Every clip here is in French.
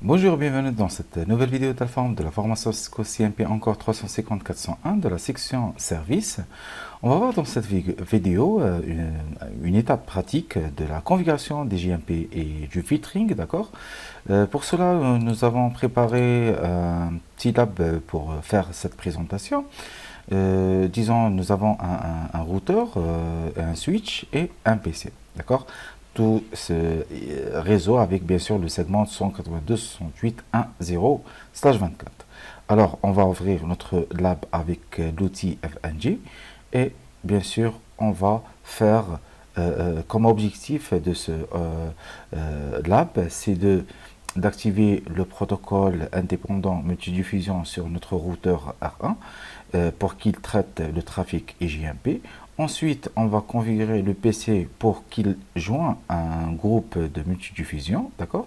Bonjour, bienvenue dans cette nouvelle vidéo d'Alform de la formation Cisco CMP encore 350-401 de la section service. On va voir dans cette vidéo une étape pratique de la configuration des JMP et du filtering, d'accord. Pour cela, nous avons préparé un petit lab pour faire cette présentation. Disons, nous avons un routeur, un switch et un PC, d'accord. Tout ce réseau avec bien sûr le segment 192.168.1.0/24. Alors, on va ouvrir notre lab avec l'outil FNG et bien sûr, on va faire comme objectif de ce lab, c'est d'activer le protocole indépendant multidiffusion sur notre routeur R1 pour qu'il traite le trafic IJMP. Ensuite, on va configurer le PC pour qu'il joigne un groupe de multidiffusion, d'accord.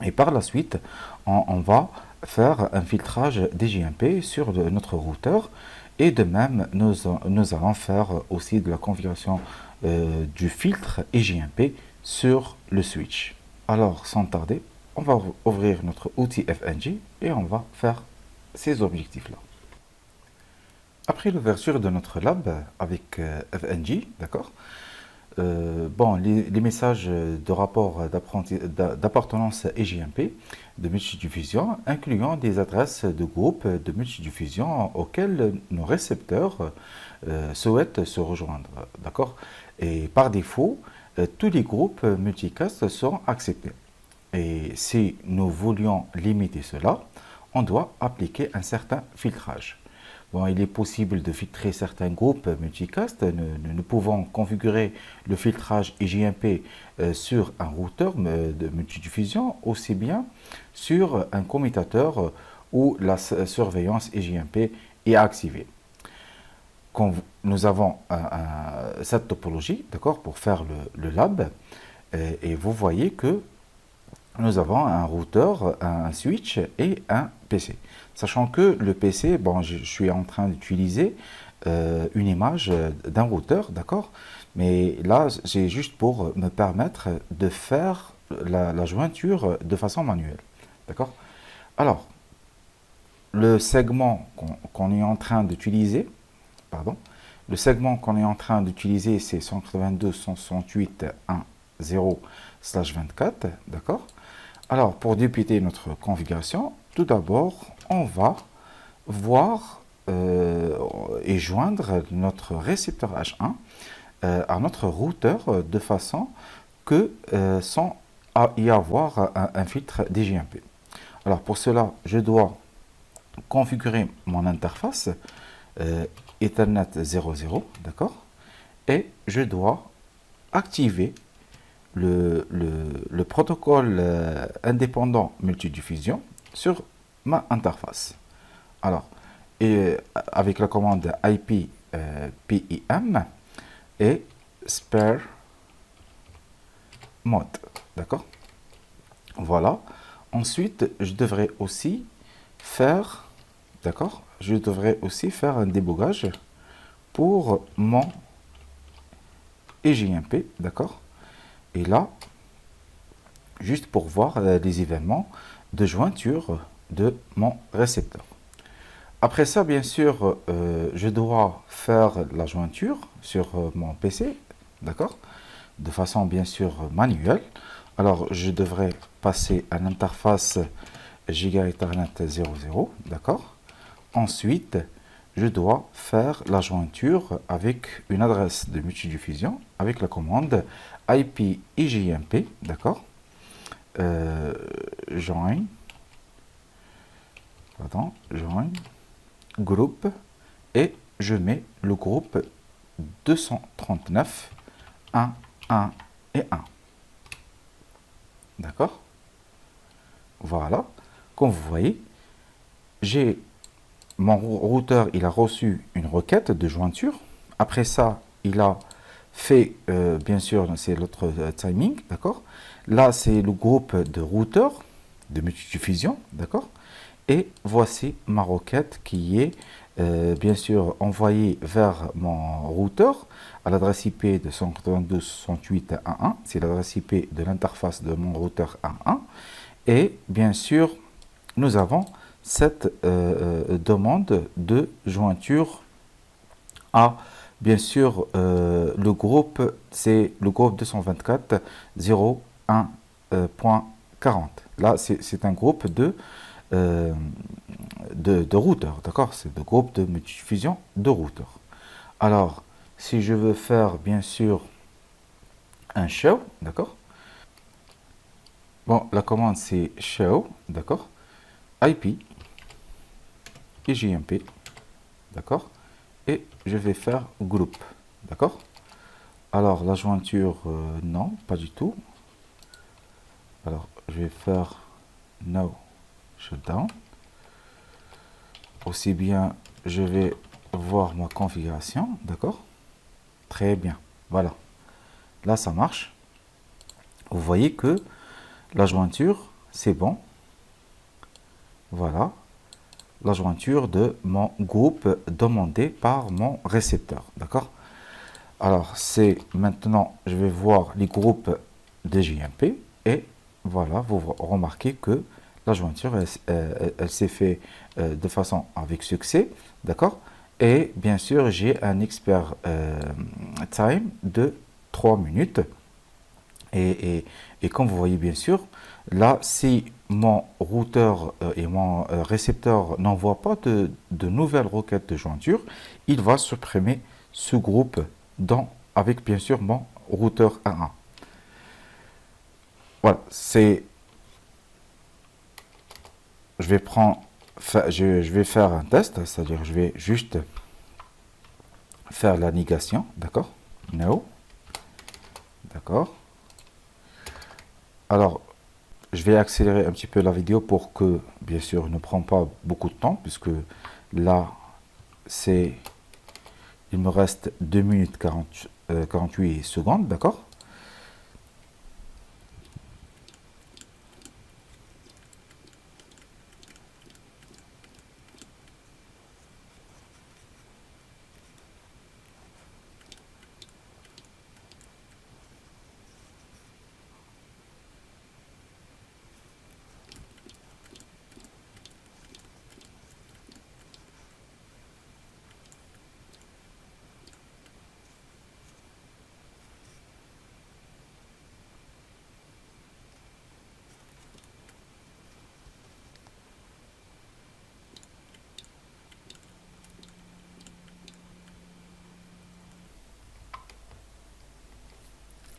Et par la suite, on va faire un filtrage d'IJMP sur notre routeur. Et de même, nous allons faire aussi de la configuration du filtre IJMP sur le switch. Alors, sans tarder, on va ouvrir notre outil FNG et on va faire ces objectifs-là. Après l'ouverture de notre lab avec FNG, d'accord, les messages de rapport d'appartenance IJMP de multidiffusion incluant des adresses de groupes de multidiffusion auxquels nos récepteurs souhaitent se rejoindre, d'accord. Et par défaut, tous les groupes multicast sont acceptés. Et si nous voulions limiter cela, on doit appliquer un certain filtrage. Bon, il est possible de filtrer certains groupes multicast. Nous pouvons configurer le filtrage IJMP sur un routeur de multidiffusion, aussi bien sur un commutateur où la surveillance IJMP est activée. Quand nous avons cette topologie, d'accord, pour faire le lab, et vous voyez que nous avons un routeur, un switch et un PC. Sachant que le PC, bon, je suis en train d'utiliser une image d'un routeur, d'accord. Mais là, c'est juste pour me permettre de faire la jointure de façon manuelle, d'accord. Alors, le segment qu'on est en train d'utiliser, le segment qu'on est en train d'utiliser, c'est 192.168.1.0/24, d'accord. Alors, pour débuter notre configuration, tout d'abord, on va voir et joindre notre récepteur H1 à notre routeur de façon que sans y avoir un filtre d'IJMP. Alors, pour cela, je dois configurer mon interface Ethernet 00, d'accord, et je dois activer le protocole indépendant multidiffusion sur ma interface. Alors, avec la commande IP PIM et spare mode, d'accord. Voilà. Ensuite, je devrais aussi faire, d'accord, un débogage pour mon IJMP, d'accord. Et là, juste pour voir les événements de jointure de mon récepteur. Après ça, bien sûr, je dois faire la jointure sur mon PC, d'accord, de façon bien sûr manuelle. Alors, je devrais passer à l'interface Giga Ethernet 00, d'accord. Ensuite, je dois faire la jointure avec une adresse de multidiffusion avec la commande IP IJMP, d'accord. Join groupe et je mets le groupe 239 1 1 et 1, d'accord. Voilà, comme vous voyez, j'ai mon routeur, il a reçu une requête de jointure. Après ça, il a fait, bien sûr, c'est l'autre timing, d'accord. Là, c'est le groupe de routeurs de multidiffusion, d'accord. Et voici ma requête qui est, bien sûr, envoyée vers mon routeur à l'adresse IP de 192.168.1.1. C'est l'adresse IP de l'interface de mon routeur 1.1. Et bien sûr, nous avons cette demande de jointure à, bien sûr, le groupe, c'est le groupe 224.0.1.40. Là, c'est un groupe euh, de routeurs, d'accord? C'est le groupe de multifusion de routeurs. Alors, si je veux faire, bien sûr, un show, d'accord? Bon, la commande, c'est show, d'accord? IP, IJMP, d'accord? Et je vais faire groupe, d'accord? Alors, la jointure, non, pas du tout. Alors, je vais faire no shutdown. Aussi bien, je vais voir ma configuration, d'accord? Très bien, voilà. Là, ça marche. Vous voyez que la jointure, c'est bon. Voilà, la jointure de mon groupe demandé par mon récepteur, d'accord? Alors, c'est maintenant, je vais voir les groupes de JMP et voilà, vous remarquez que la jointure, elle s'est faite de façon avec succès, d'accord? Et bien sûr, j'ai un expert time de 3 minutes. Et comme vous voyez bien sûr, là, si mon routeur et mon récepteur n'envoient pas de nouvelles requêtes de jointure, il va supprimer ce groupe avec bien sûr mon routeur A1. Voilà, je vais je vais faire un test, c'est-à-dire je vais juste faire la négation, d'accord? No, d'accord. Alors, je vais accélérer un petit peu la vidéo pour que, bien sûr, ne prend pas beaucoup de temps, puisque là, il me reste 2 minutes 48 secondes, d'accord?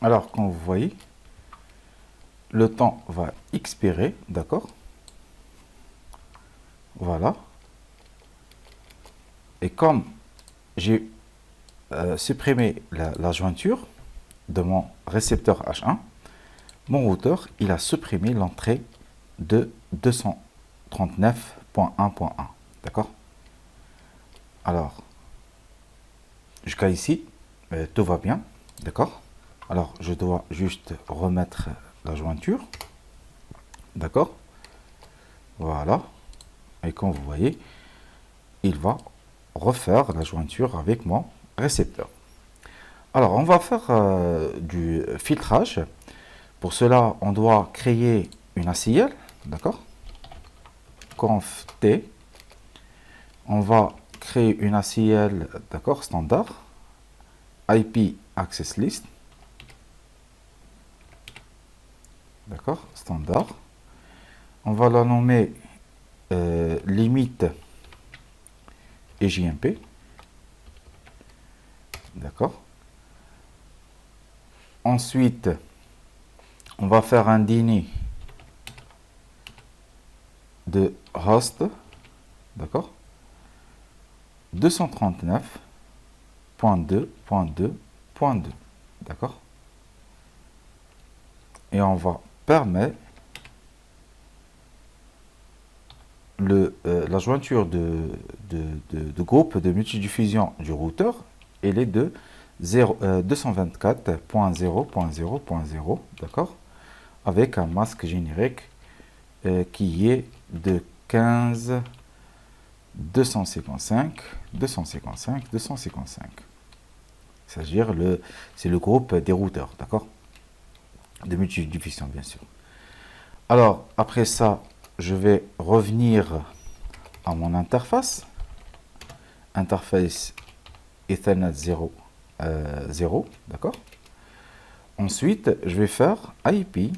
Alors, comme vous voyez, le temps va expirer, d'accord? Voilà. Et comme j'ai supprimé la jointure de mon récepteur H1, mon routeur, il a supprimé l'entrée de 239.1.1. D'accord? Alors, jusqu'à ici, tout va bien. D'accord? Alors, je dois juste remettre la jointure. D'accord? Voilà. Et comme vous voyez, il va refaire la jointure avec mon récepteur. Alors, on va faire du filtrage. Pour cela, on doit créer une ACL. D'accord? Conf T. On va créer une ACL, d'accord, standard. IP Access List. D'accord, standard. On va la nommer limite EJMP. D'accord. Ensuite, on va faire un dîner de host. D'accord. 239.2.2.2. D'accord. Et on va permettre la jointure de groupe de multidiffusion du routeur, elle est de 224.0.0.0, d'accord, avec un masque générique qui est de 15 255 255 255. C'est-à-dire c'est le groupe des routeurs, d'accord, de multidiffusion bien sûr. Alors, après ça, je vais revenir à mon interface. Interface Ethernet 0, 0, d'accord. Ensuite, je vais faire IP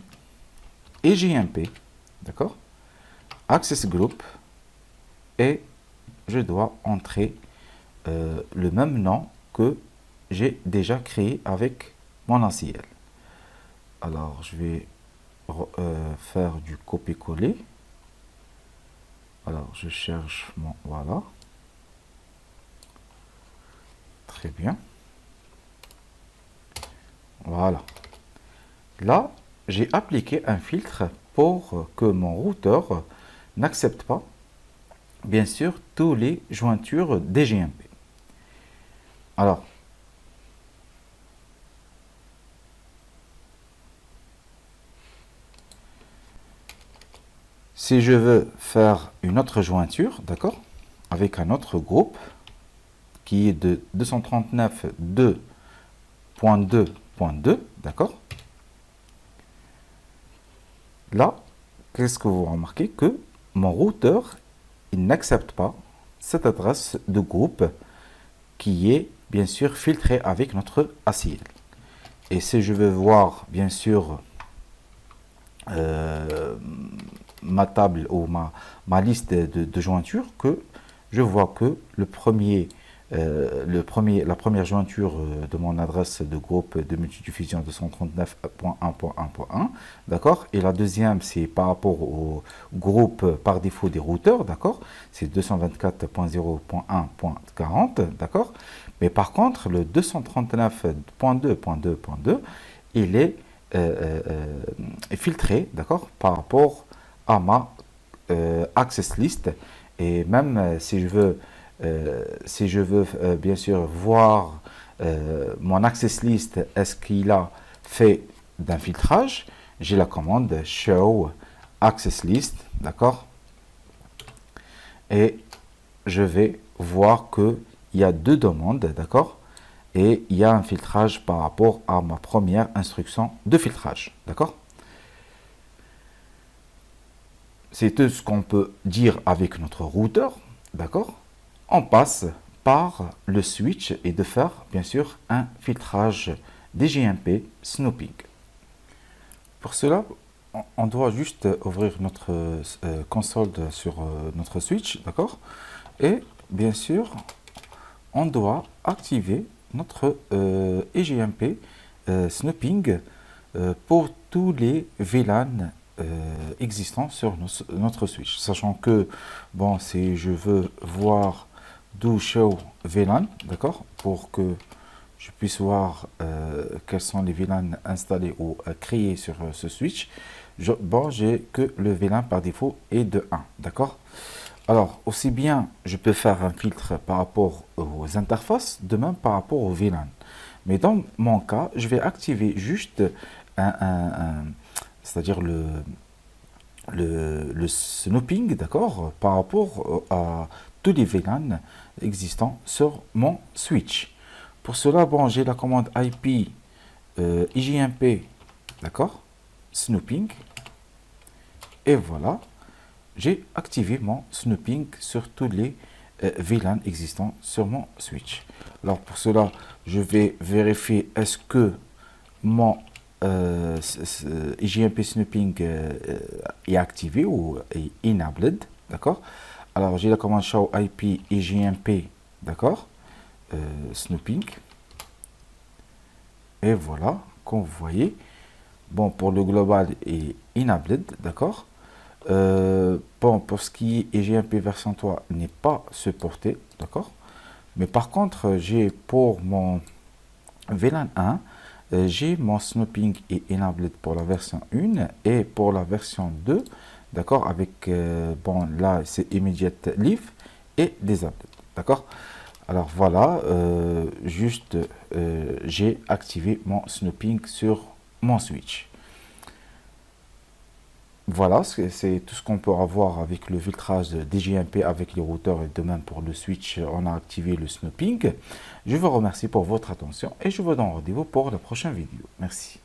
et JMP, d'accord. Access Group, et je dois entrer le même nom que j'ai déjà créé avec mon ACL. Alors, je vais faire du copier-coller. Alors, je cherche mon... Voilà. Très bien. Voilà. Là, j'ai appliqué un filtre pour que mon routeur n'accepte pas, bien sûr, tous les jointures DGMP. Alors, si je veux faire une autre jointure, d'accord, avec un autre groupe qui est de 239.2.2.2, d'accord. Là, qu'est-ce que vous remarquez? Que mon routeur, il n'accepte pas cette adresse de groupe qui est bien sûr filtrée avec notre ACL. Et si je veux voir bien sûr ma table ou ma liste de jointures, que je vois que la première jointure de mon adresse de groupe de multidiffusion 239.1.1.1, d'accord, et la deuxième c'est par rapport au groupe par défaut des routeurs, d'accord, c'est 224.0.1.40, d'accord, mais par contre le 239.2.2.2, il est filtré, d'accord, par rapport à ma access list. Et même si je veux bien sûr voir mon access list, est-ce qu'il a fait d'un filtrage, j'ai la commande show access list, d'accord, et je vais voir que il y a deux demandes, d'accord, et il y a un filtrage par rapport à ma première instruction de filtrage, d'accord. C'est tout ce qu'on peut dire avec notre routeur, d'accord. On passe par le switch et de faire bien sûr un filtrage DGMP snooping. Pour cela, on doit juste ouvrir notre console sur notre switch, d'accord, et bien sûr on doit activer notre EGMP snooping pour tous les VLAN existants sur notre switch, sachant que bon, si je veux voir do show VLAN, d'accord, pour que je puisse voir quels sont les VLAN installés ou créés sur ce switch, bon, j'ai que le VLAN par défaut est de 1, d'accord. Alors, aussi bien, je peux faire un filtre par rapport aux interfaces, de même par rapport au VLAN. Mais dans mon cas, je vais activer juste c'est-à-dire le snooping, d'accord, par rapport à tous les VLAN existants sur mon switch. Pour cela, bon, j'ai la commande IP IJMP, d'accord, snooping, et voilà. J'ai activé mon snooping sur tous les VLAN existants sur mon switch. Alors pour cela, je vais vérifier est-ce que mon IJMP snooping est activé ou est enabled, d'accord. Alors j'ai la commande show IP IJMP, d'accord, snooping, et voilà, comme vous voyez, bon, pour le global est enabled, d'accord. Bon, pour ce qui est EGMP version 3 n'est pas supporté, d'accord. Mais par contre, j'ai pour mon VLAN 1, j'ai mon snooping et enabled pour la version 1 et pour la version 2, d'accord, avec, bon, là, c'est immediate leave et disabled, d'accord. Alors voilà, juste, j'ai activé mon snooping sur mon switch. Voilà, c'est tout ce qu'on peut avoir avec le filtrage DGMP avec les routeurs et de même pour le switch, on a activé le snooping. Je vous remercie pour votre attention et je vous donne rendez-vous pour la prochaine vidéo. Merci.